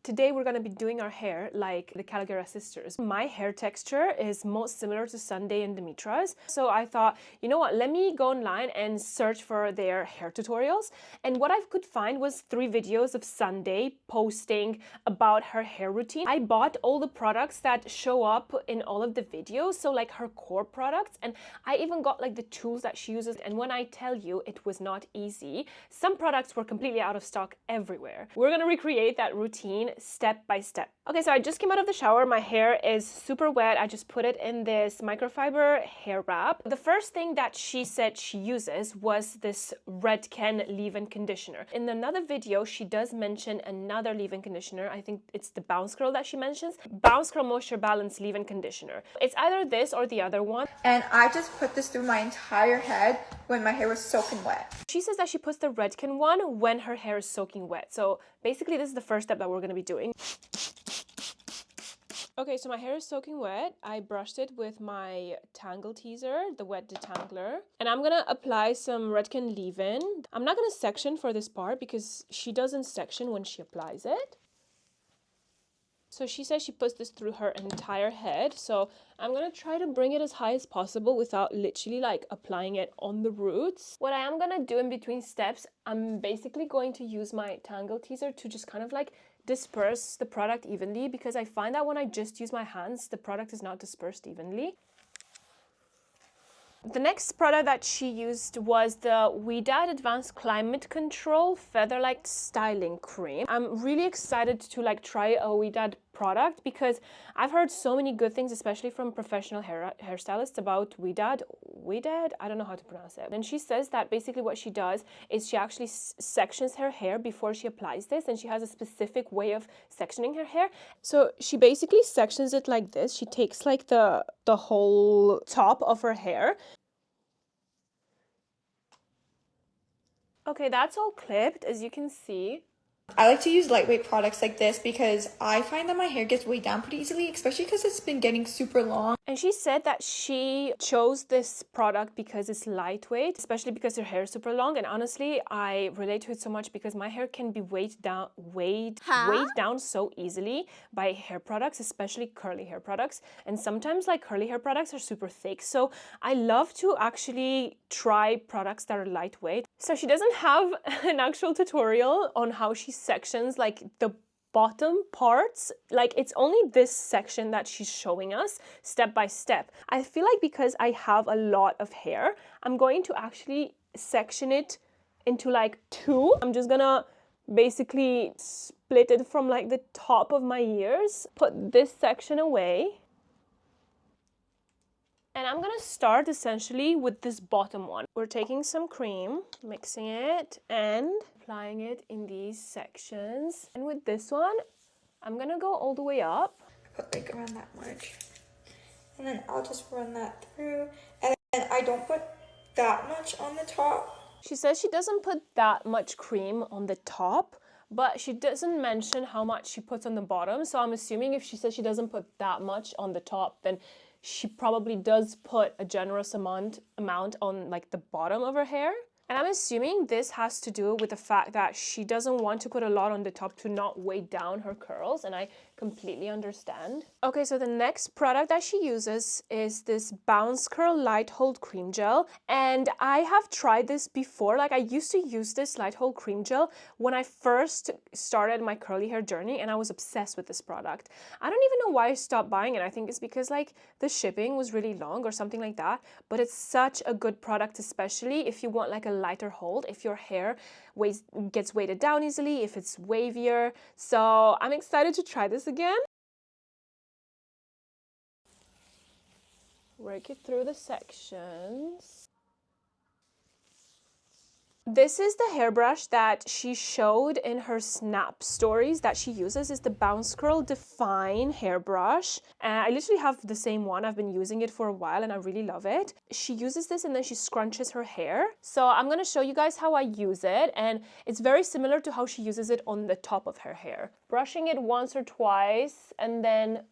Today we're gonna be doing our hair like the Kalogeras Sisters. My hair texture is most similar to Sunday and Demitra's. So I thought, you know what, let me go online and search for their hair tutorials. And what I could find was 3 videos of Sunday posting about her hair routine. I bought all the products that show up in all of the videos, so like her core products, and I even got like the tools that she uses. And when I tell you it was not easy, some products were completely out of stock everywhere. We're gonna recreate that routine step by step. Okay, so I just came out of the shower. My hair is super wet. I just put it in this microfiber hair wrap. The first thing that she said she uses was this Redken leave-in conditioner. In another video, she does mention another leave-in conditioner. I think it's the Bouncecurl that she mentions. Bouncecurl Moisture Balance leave-in conditioner. It's either this or the other one. And I just put this through my entire head when my hair was soaking wet. She says that she puts the Redken one when her hair is soaking wet. So basically this is the first step that we're going to be doing. Okay, so my hair is soaking wet. I brushed it with my tangle teaser, the wet detangler. And I'm gonna apply some Redken leave-in. I'm not gonna section for this part because she doesn't section when she applies it. So she says she puts this through her entire head. So I'm gonna try to bring it as high as possible without literally like applying it on the roots. What I am gonna do in between steps, I'm basically going to use my tangle teaser to just kind of like disperse the product evenly, because I find that when I just use my hands, the product is not dispersed evenly. The next product that she used was the Ouidad Advanced Climate Control Featherlight Styling Cream. I'm really excited to like try a Ouidad product because I've heard so many good things, especially from professional hairstylists, about Ouidad. I don't know how to pronounce it. And she says that basically what she does is she actually sections her hair before she applies this, and she has a specific way of sectioning her hair. So she basically sections it like this. She takes like the whole top of her hair. Okay, that's all clipped, as you can see. I like to use lightweight products like this because I find that my hair gets weighed down pretty easily, especially because it's been getting super long. And she said that she chose this product because it's lightweight, especially because her hair is super long. And honestly, I relate to it so much because my hair can be weighed down so easily by hair products, especially curly hair products. And sometimes like curly hair products are super thick. So I love to actually try products that are lightweight. So she doesn't have an actual tutorial on how she sections like the bottom parts. Like it's only this section that she's showing us step by step. I feel like because I have a lot of hair, I'm going to actually section it into like 2. I'm just gonna basically split it from like the top of my ears, put this section away. And I'm gonna start essentially with this bottom one. We're taking some cream, mixing it and applying it in these sections. And with this one, I'm gonna go all the way up. Put like around that much. And then I'll just run that through. And then I don't put that much on the top. She says she doesn't put that much cream on the top, but she doesn't mention how much she puts on the bottom. So I'm assuming if she says she doesn't put that much on the top, then she probably does put a generous amount on like the bottom of her hair. And I'm assuming this has to do with the fact that she doesn't want to put a lot on the top to not weigh down her curls, and I completely understand. Okay, so the next product that she uses is this Bouncecurl Light Hold Cream Gel, and I have tried this before. Like I used to use this Light Hold Cream Gel when I first started my curly hair journey, and I was obsessed with this product. I don't even know why I stopped buying it. I think it's because like the shipping was really long or something like that, but it's such a good product, especially if you want like a lighter hold, if your hair gets weighted down easily, if it's wavier. So I'm excited to try this again. Work it through the sections. This is the hairbrush that she showed in her Snap stories that she uses. Is the Bouncecurl Define hairbrush. I literally have the same one. I've been using it for a while and I really love it. She uses this and then she scrunches her hair. So I'm going to show you guys how I use it, and it's very similar to how she uses it on the top of her hair. Brushing it once or twice and then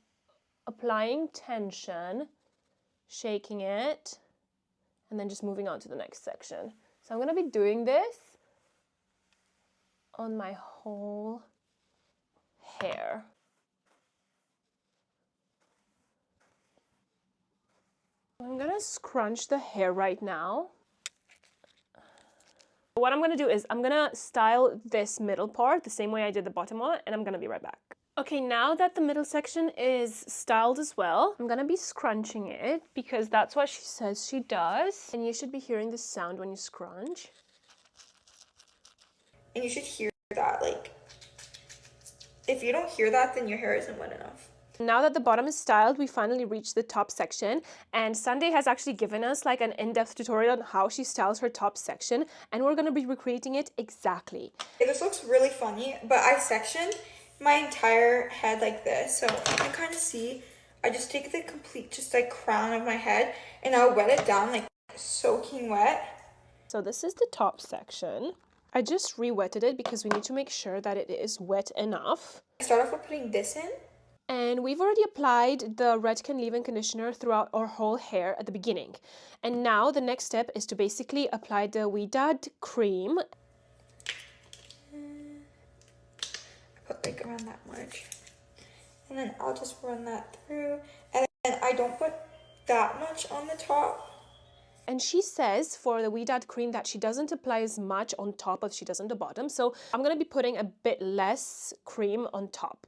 applying tension, shaking it, and then just moving on to the next section. So I'm going to be doing this on my whole hair. I'm gonna scrunch the hair right now. What I'm gonna do is I'm gonna style this middle part the same way I did the bottom one, and I'm gonna be right back. Okay, now that the middle section is styled as well, I'm gonna be scrunching it because that's what she says she does. And you should be hearing the sound when you scrunch. And you should hear that, like, if you don't hear that, then your hair isn't wet enough. Now that the bottom is styled, we finally reached the top section, and Sunday has actually given us like an in-depth tutorial on how she styles her top section, and we're gonna be recreating it exactly. Okay, this looks really funny, but I sectioned my entire head like this, so you can kind of see. I just take the complete just like crown of my head, and I'll wet it down like soaking wet. So this is the top section. I just re-wetted it because we need to make sure that it is wet enough. I start off with putting this in. And we've already applied the Redken leave-in conditioner throughout our whole hair at the beginning. And now the next step is to basically apply the Ouidad cream. I put like around that much. And then I'll just run that through. And then I don't put that much on the top. And she says for the Ouidad cream that she doesn't apply as much on top as she does on the bottom. So I'm going to be putting a bit less cream on top.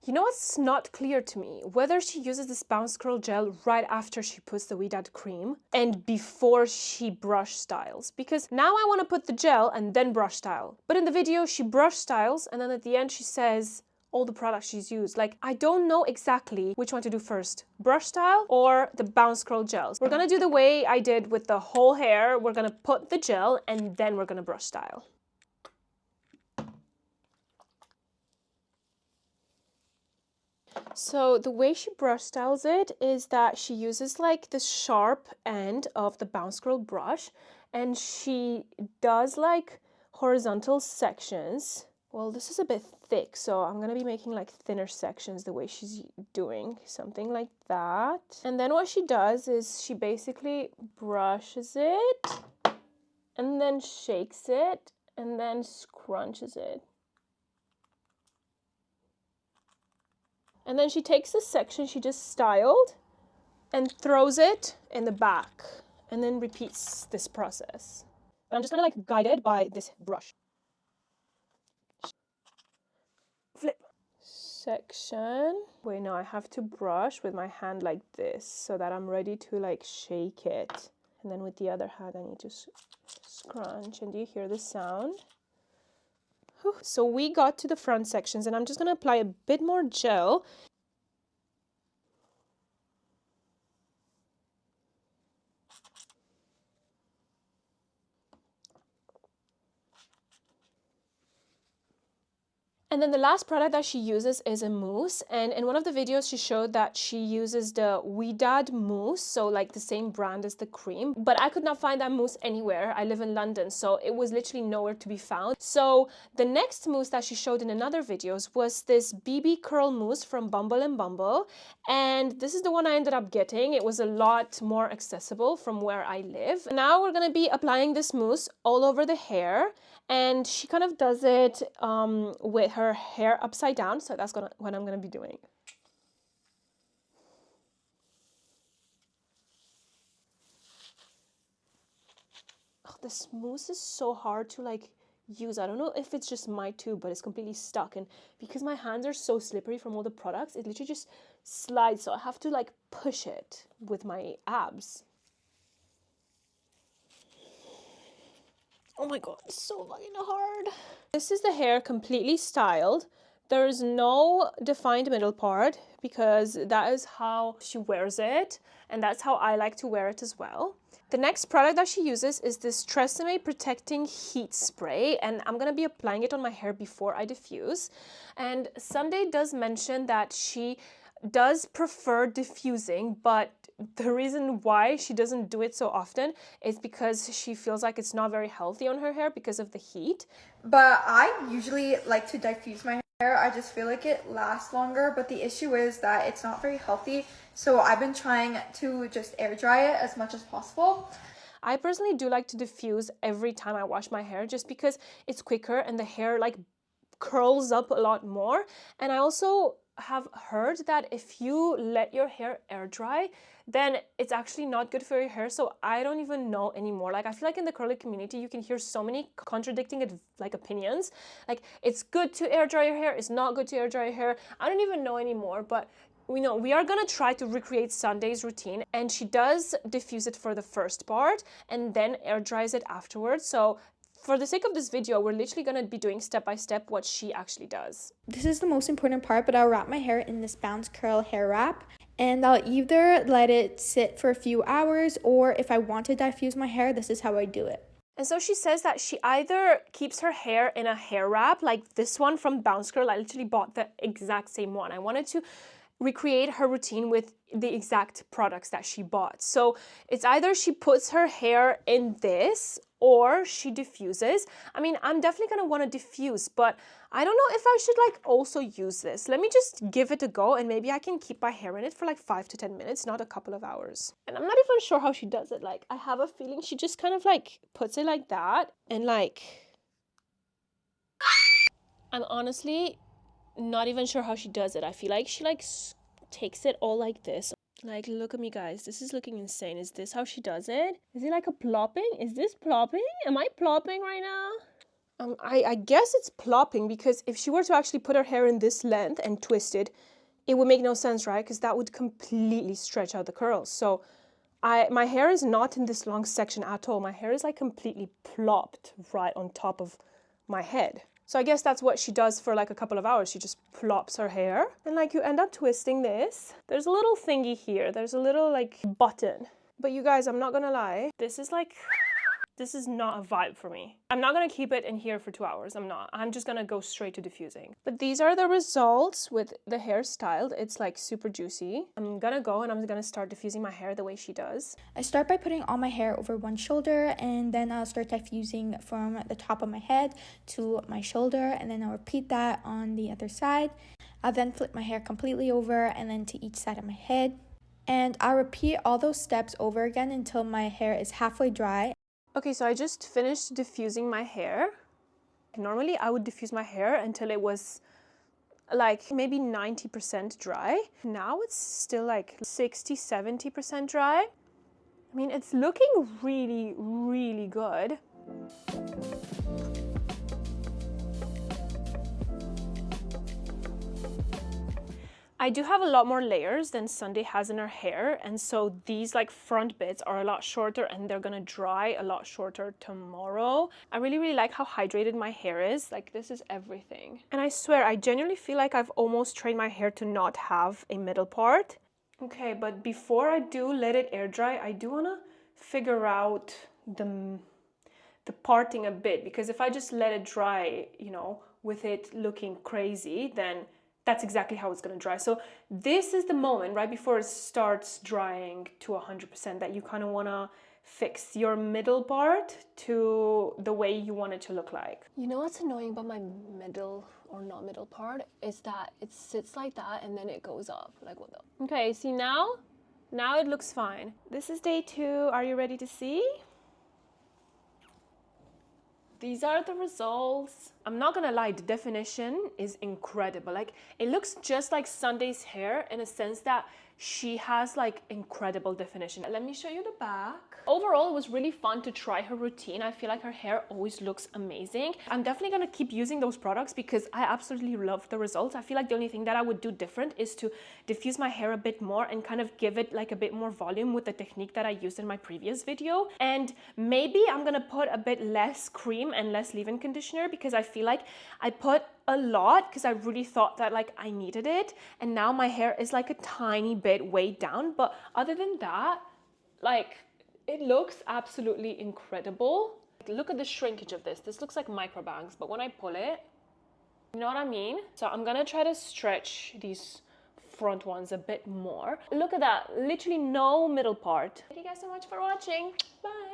You know what's not clear to me? Whether she uses this Bouncecurl gel right after she puts the Ouidad cream and before she brush styles. Because now I want to put the gel and then brush style. But in the video, she brush styles and then at the end she says all the products she's used. Like, I don't know exactly which one to do first. Brush style or the Bouncecurl gels. We're going to do the way I did with the whole hair. We're going to put the gel and then we're going to brush style. So the way she brush styles it is that she uses like the sharp end of the Bouncecurl brush and she does like horizontal sections. Well, this is a bit thick, so I'm gonna be making like thinner sections the way she's doing, something like that. And then what she does is she basically brushes it and then shakes it and then scrunches it. And then she takes the section she just styled and throws it in the back and then repeats this process. But I'm just gonna like guide it by this brush. Flip. Section. Wait, no, I have to brush with my hand like this so that I'm ready to like shake it. And then with the other hand, I need to scrunch. And do you hear the sound? Whew. So we got to the front sections and I'm just going to apply a bit more gel. And then the last product that she uses is a mousse, and in one of the videos she showed that she uses the Ouidad mousse, so like the same brand as the cream, but I could not find that mousse anywhere. I live in London, so it was literally nowhere to be found. So the next mousse that she showed in another videos was this BB curl mousse from Bumble and Bumble, and this is the one I ended up getting. It was a lot more accessible from where I live. Now we're gonna be applying this mousse all over the hair, and she kind of does it with her hair upside down, so that's what I'm gonna be doing. Oh, this mousse is so hard to like use. I don't know if it's just my tube, but it's completely stuck, and because my hands are so slippery from all the products, it literally just slides, so I have to like push it with my abs. Oh my god, it's so fucking hard. This is the hair completely styled. There is no defined middle part because that is how she wears it, and that's how I like to wear it as well. The next product that she uses is this Tresemme Protecting Heat Spray, and I'm going to be applying it on my hair before I diffuse. And Sunday does mention that she does prefer diffusing, but the reason why she doesn't do it so often is because she feels like it's not very healthy on her hair because of the heat. But I usually like to diffuse my hair. I just feel like it lasts longer, but the issue is that it's not very healthy. So I've been trying to just air dry it as much as possible. I personally do like to diffuse every time I wash my hair just because it's quicker and the hair like curls up a lot more. And I also have heard that if you let your hair air dry, then it's actually not good for your hair. So I don't even know anymore. Like I feel like in the curly community you can hear so many contradicting like opinions. Like it's good to air dry your hair, it's not good to air dry your hair. I don't even know anymore, but we are gonna try to recreate Sunday's routine, and she does diffuse it for the first part and then air dries it afterwards. So for the sake of this video, we're literally going to be doing step by step what she actually does. This is the most important part, but I'll wrap my hair in this Bouncecurl hair wrap. And I'll either let it sit for a few hours, or if I want to diffuse my hair, this is how I do it. And so she says that she either keeps her hair in a hair wrap, like this one from Bouncecurl. I literally bought the exact same one. I wanted to recreate her routine with the exact products that she bought. So it's either she puts her hair in this or she diffuses. I mean, I'm definitely gonna wanna diffuse, but I don't know if I should like also use this. Let me just give it a go and maybe I can keep my hair in it for like 5 to 10 minutes, not a couple of hours. And I'm not even sure how she does it. Like I have a feeling she just kind of like puts it like that and like, I'm honestly not even sure how she does it. I feel like she like takes it all like this. Like, look at me, guys. This is looking insane. Is this how she does it? Is it like a plopping? Is this plopping? Am I plopping right now? I guess it's plopping, because if she were to actually put her hair in this length and twist it, it would make no sense, right? Because that would completely stretch out the curls. So my hair is not in this long section at all. My hair is like completely plopped right on top of my head. So I guess that's what she does for like a couple of hours. She just plops her hair and like you end up twisting this. There's a little thingy here. There's a little like button. But you guys, I'm not gonna lie. This is not a vibe for me. I'm not gonna keep it in here for 2 hours. I'm not. I'm just gonna go straight to diffusing. But these are the results with the hair styled. It's like super juicy. I'm gonna go and I'm gonna start diffusing my hair the way she does. I start by putting all my hair over one shoulder, and then I'll start diffusing from the top of my head to my shoulder, and then I'll repeat that on the other side. I'll then flip my hair completely over and then to each side of my head. And I'll repeat all those steps over again until my hair is halfway dry. Okay, so I just finished diffusing my hair. Normally I would diffuse my hair until it was like maybe 90% dry. Now it's still like 60-70% dry. I mean, it's looking really, really good. I do have a lot more layers than Sunday has in her hair, and so these like front bits are a lot shorter and they're gonna dry a lot shorter tomorrow. I really, really like how hydrated my hair is. Like, this is everything. And I swear, I genuinely feel like I've almost trained my hair to not have a middle part. Okay, but before I do let it air dry, I do wanna figure out the parting a bit, because if I just let it dry, you know, with it looking crazy, then that's exactly how it's gonna dry. So this is the moment right before it starts drying to 100% that you kind of wanna fix your middle part to the way you want it to look like. You know what's annoying about my middle or not middle part is that it sits like that and then it goes up. Like, what the? Okay, see now it looks fine. This is day 2. Are you ready to see? These are the results. I'm not gonna lie, the definition is incredible. Like, it looks just like Sunday's hair in a sense that she has like incredible definition. Let me show you the back. Overall, it was really fun to try her routine. I feel like her hair always looks amazing. I'm definitely gonna keep using those products because I absolutely love the results. I feel like the only thing that I would do different is to diffuse my hair a bit more and kind of give it like a bit more volume with the technique that I used in my previous video. And maybe I'm gonna put a bit less cream and less leave-in conditioner, because I feel like I put a lot because I really thought that like I needed it, and now my hair is like a tiny bit weighed down. But other than that, like, it looks absolutely incredible. Look at the shrinkage of this. This looks like micro bangs, but when I pull it, you know what I mean? So I'm gonna try to stretch these front ones a bit more. Look at that, literally no middle part. Thank you guys so much for watching. Bye.